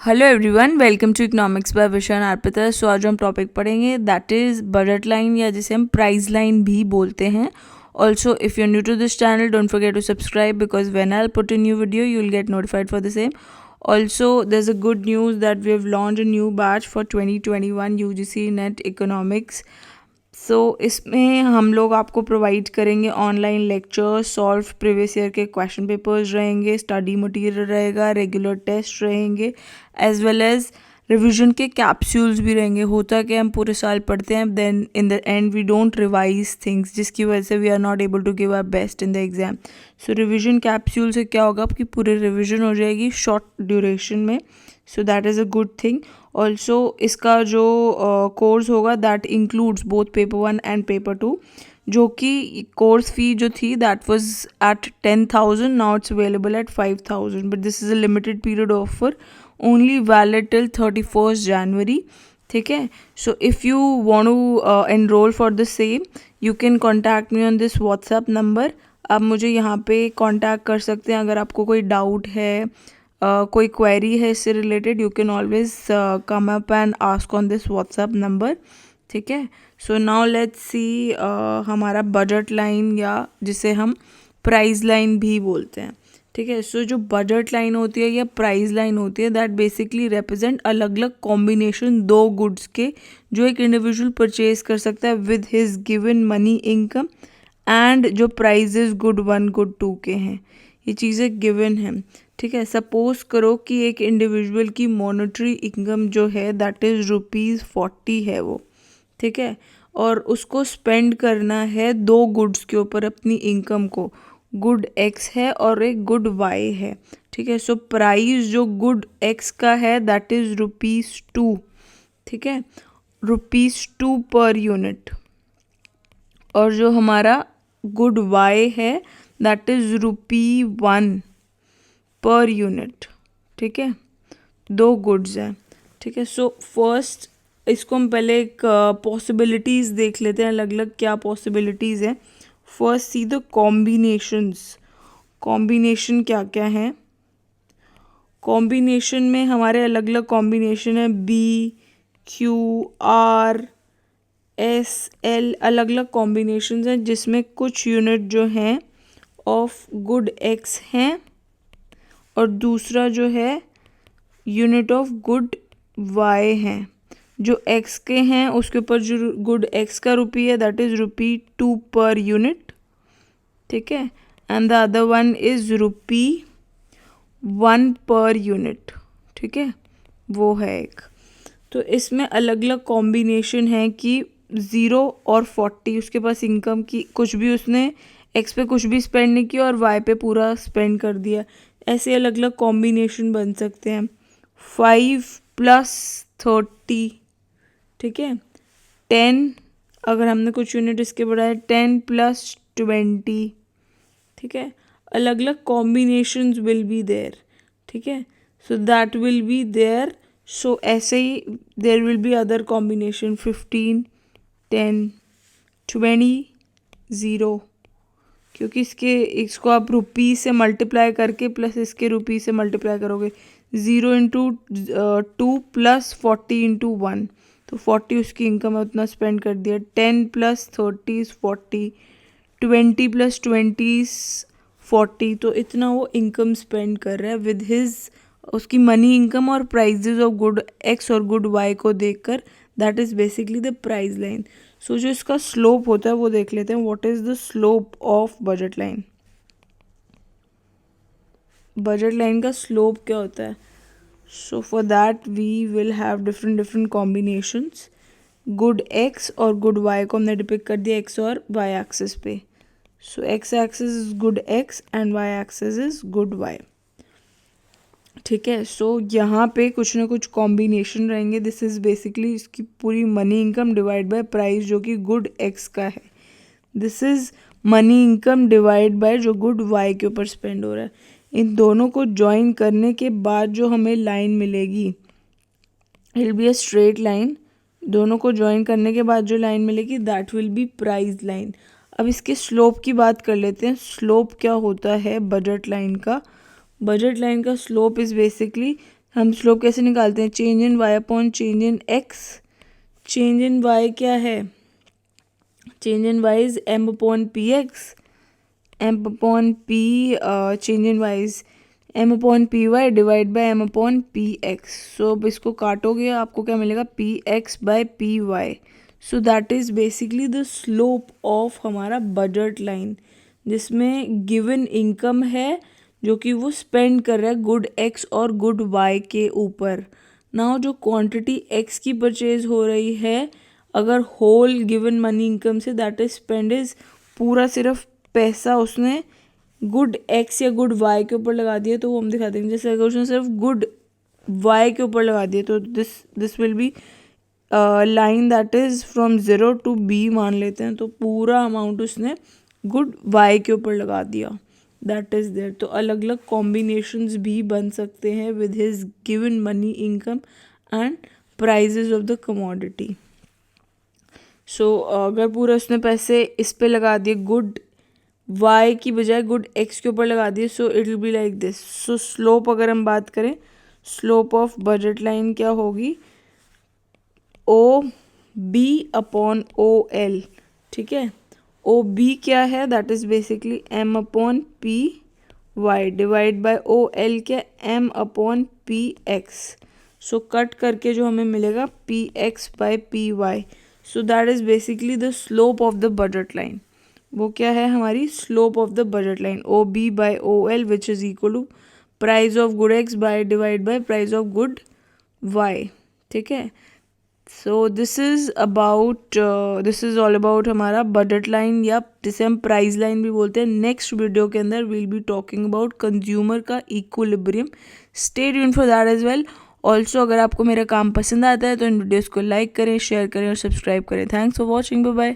Hello everyone, welcome to economics by Vishan Arpita. So आज हम topic पढ़ेंगे दैट इज़ बजट लाइन या जिसे हम प्राइस लाइन भी बोलते हैं। Also if you are new to this channel don't forget to subscribe because when I put a new video you will get notified for the same. Also, there's a good news that we have launched a new batch for 2021 UGC NET Economics. So इसमें हम लोग आपको provide करेंगे online lecture, solve previous year के question papers रहेंगे, study material रहेगा, regular test रहेंगे, as well as revision के कैप्सूल्स भी रहेंगे. होता कि हम पूरे साल पढ़ते हैं, then in the end we don't revise things, जिसकी वजह से we are not able to give our best in the exam. So revision capsule से क्या होगा, आपकी पूरी रिविजन हो जाएगी शॉर्ट ड्यूरेशन में. So that is a good thing. Also इसका जो कोर्स होगा that includes both paper 1 and paper 2, जो कि कोर्स फी जो थी that was at 10,000, now it's available at 5,000, but this is a limited period offer, only valid till 31st January. ठीक है. So if you want to enroll for the same you can contact me on this WhatsApp number. आप मुझे यहाँ पे contact कर सकते हैं अगर आपको कोई डाउट है, कोई क्वेरी है इससे related. You can always come up and ask on this WhatsApp number. ठीक है. सो नाउ लेट्स सी हमारा बजट लाइन या जिसे हम प्राइस लाइन भी बोलते हैं. ठीक है. सो जो बजट लाइन होती है या प्राइस लाइन होती है दैट बेसिकली रिप्रेजेंट अलग अलग कॉम्बिनेशन दो गुड्स के जो एक इंडिविजुअल परचेज कर सकता है with his given money income and जो प्राइजेस गुड 1 गुड 2 के हैं. ये चीज़ें गिवन हैं. ठीक है. सपोज करो कि एक इंडिविजुअल की मॉनेटरी इनकम जो है दैट इज़ ₹40 है वो. ठीक है. और उसको स्पेंड करना है दो गुड्स के ऊपर अपनी इनकम को. गुड एक्स है और एक गुड वाई है. ठीक है. सो प्राइस जो गुड एक्स का है दैट इज़ ₹2. ठीक है. ₹2 पर यूनिट. और जो हमारा गुड वाई है दैट इज़ ₹1 पर यूनिट. ठीक है. दो गुड्स हैं. ठीक है. सो फर्स्ट इसको हम पहले एक पॉसिबिलिटीज़ देख लेते हैं, अलग अलग क्या पॉसिबिलिटीज़ हैं. First see the combinations. Combination क्या क्या हैं. कॉम्बिनेशन में हमारे अलग अलग कॉम्बिनेशन है BQRSL, अलग अलग कॉम्बिनेशंस हैं जिसमें कुछ यूनिट जो हैं ऑफ गुड एक्स हैं और दूसरा जो है यूनिट ऑफ गुड वाई हैं. जो एक्स के हैं उसके ऊपर जो गुड एक्स का रुपी है दैट इज़ ₹2 पर यूनिट. ठीक है. And the other one is ₹1 per unit. ठीक है. वो है एक. तो इसमें अलग अलग कॉम्बिनेशन है कि 0 और 40 उसके पास इनकम की कुछ भी उसने एक्स पे कुछ भी स्पेंड नहीं किया और वाई पे पूरा स्पेंड कर दिया. ऐसे अलग अलग कॉम्बिनेशन बन सकते हैं. 5 + 30. ठीक है. 10 अगर हमने कुछ यूनिट इसके बढ़ाए 10 + 20. ठीक है. अलग अलग कॉम्बिनेशंस विल बी देयर. ठीक है. So that will be there. So ऐसे ही there will be other combination 15, 10, 20, 0, क्योंकि इसको आप रुपीज़ से मल्टीप्लाई करके प्लस इसके रुपीज़ से मल्टीप्लाई करोगे. 0 × 2 + 40 × 1, तो 40 उसकी इनकम है, उतना स्पेंड कर दिया. 10 + 30 = 40, 20 + 20 = 40, तो इतना वो इनकम स्पेंड कर रहा है विद हिज उसकी मनी इनकम और प्राइजेज ऑफ गुड एक्स और गुड वाई को देखकर. That is basically the price line. So जो इसका स्लोप होता है वो देख लेते हैं. What is the slope of budget line. Budget line का स्लोप क्या होता है. So for that we will have different combinations. Good X और गुड वाई को हमने डिपिक्ट कर दिया एक्स और वाई एक्सिस पे. So X axis is good X and Y axis is good Y. ठीक है. सो यहाँ पे कुछ ना कुछ कॉम्बिनेशन रहेंगे. दिस इज़ बेसिकली इसकी पूरी money income divide by price जो कि गुड एक्स का है. This is money income divide by जो गुड वाई के ऊपर स्पेंड हो रहा है. इन दोनों को ज्वाइन करने के बाद जो हमें लाइन मिलेगी it will be a straight line. दोनों को ज्वाइन करने के बाद जो लाइन मिलेगी that will B price line. अब इसके स्लोप की बात कर लेते हैं. स्लोप क्या होता है बजट लाइन का. बजट लाइन का स्लोप इज़ बेसिकली हम स्लोप कैसे निकालते हैं, change in Y upon change in X. Change in Y क्या है, change in Y is M upon P X, M upon P, change in Y is M upon P Y divide by M upon P X. So अब इसको काटोगे आपको क्या मिलेगा, P X by P Y. So that is basically the slope of हमारा budget line, जिसमें given income है जो कि वो स्पेंड कर रहा है गुड एक्स और गुड वाई के ऊपर। नाउ जो क्वांटिटी एक्स की परचेज हो रही है, अगर होल गिवन मनी इनकम से दैट इज स्पेंड इज पूरा सिर्फ पैसा उसने गुड एक्स या गुड वाई के ऊपर लगा दिया, तो वो हम दिखा देंगे। जैसे अगर उसने सिर्फ गुड वाई के ऊपर लगा दिया तो this will be line that is from 0 to B मान लेते हैं, तो पूरा अमाउंट उसने गुड वाई के ऊपर लगा दिया, दैट इज़ देयर। तो अलग अलग कॉम्बिनेशंस भी बन सकते हैं with his given money income and prices of the commodity. So अगर पूरा उसने पैसे इस पे लगा दिए गुड वाई की बजाय गुड एक्स के ऊपर लगा दिए, so it will be like this. So slope अगर हम बात करें, स्लोप ऑफ बजट लाइन क्या होगी, O B upon O L, ठीक है। ओ बी क्या है, that is basically M upon P Y divide by O L क्या, M upon P X. So cut करके जो हमें मिलेगा P X by P Y. So that is basically the slope of the budget line. वो क्या है हमारी slope of the budget line, O B by O L which is equal to price of good X by divide by price of good Y, ठीक है। So this is all about हमारा budget line, या जिसे हम price line भी बोलते हैं। Next video के अंदर we'll be talking about consumer का equilibrium. Stay tuned for that as well. Also अगर आपको मेरा काम पसंद आता है तो इन वीडियोज़ को लाइक करें, शेयर करें और सब्सक्राइब करें। Thanks for watching, bye bye.